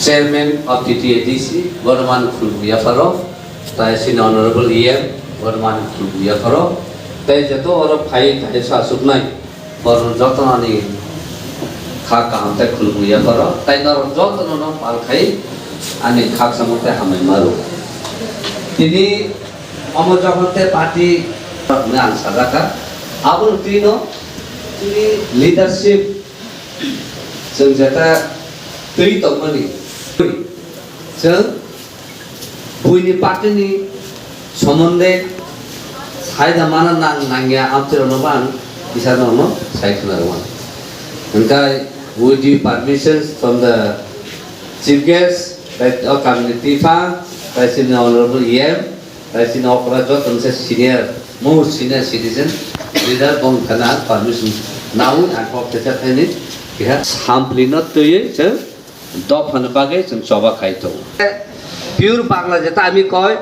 Chairman of the TADC, Varman Khulbuyafaro, Taisin Honorable EM, Varman Khulbuyafaro, Taijato or a Pai Taisa Subnai, or Jotanani Kaka Khulbuyafaro, Tainor Jotan Palkai, and in Kaksamote Hamimaru. Tini Omojahote Party Nan Sadaka, Abul Tino, leadership, Sunjata, three of money. So, Puni Patini, Somonde, Haidamana Nanga after Novan, is another one, Saikana one. And would you permissions from the chief guest, that our community farm, that's in the Honorable EM, that's in Opera Jot, and says senior, most senior citizen, leader from Kana, permission now and for the Japanese, we have sampling not to you, sir. Dog and baggage and Soba Kaito. Pure Bangla Jatami koi,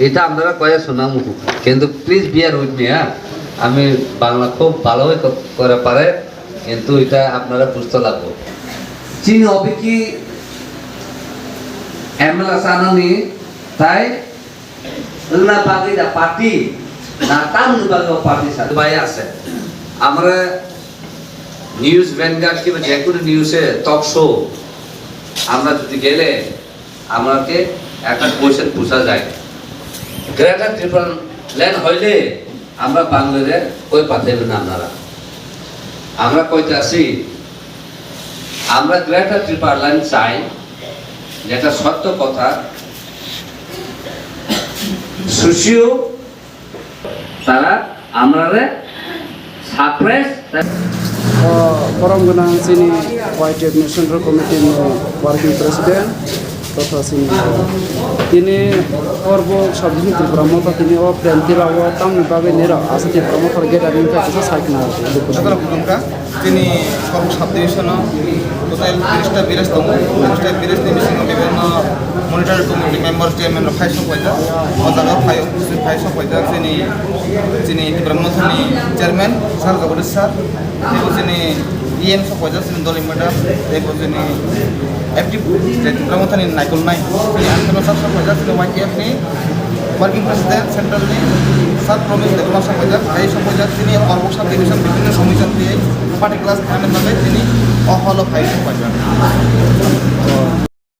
এটা আমরা কয়ে শোনামু কিন্তু please beer with me হ্যাঁ আমি বাংলা খুব ভালোই করে পারে কিন্তু এটা আপনারা বুঝতে লাগবে চীন হবে কি এমএলএ সানানি তাই না বাকি দা পার্টি না তাম বাকি পার্টি সাথে ভাই আছে আমরা নিউজ ভ্যানগার্ড কি যে কোনো নিউজে টক শো আমরা যদি গেলে আমাকে একটা কোশ্চেন পুছা যায় গ্রেটার ট্রিপল ল্যান্ড হইলে আমরা বাংলাদেশে কই পাঠাইবেন না আপনারা আমরা কইতে আসি আমরা গ্রেটার ট্রিপল ল্যান্ড চাই যেটা সত্য কথা সুশিও তারা আমরারে suppress Forum Gunang sini White Administration Committee Working President tata sini ini orbo sabjini Brahmata kini o prentira o tam babe nera asati Brahmata get adin ka kisa saikna Sakala Bhumka তিনি কর্ম subdivision total 30টা বিরেস দম 30টা বিরেস division বিভিন্ন monitoring committee member chairman five পয়দা অজাগা five পয়দা যিনি ব্রহ্মথানি chairman sir Jagadish sir এবং যিনি EM পয়দা তিনি দলিম ম্যাডাম এবং যিনি এফটি ব্রহ্মথানি নাইকল নাই তিনি আন্তর্জাতিক স্যার পয়দা তিনি ওয়াইটিএফনি working president centrally sir promise develop পয়দা এই পয়দা তিনি কর্ম সাবডিভিশন বিভিন্ন সমিশন দিয়ে পার্টি ক্লাস খানের ভাবে তিনি অহল ফাইভ পয়দা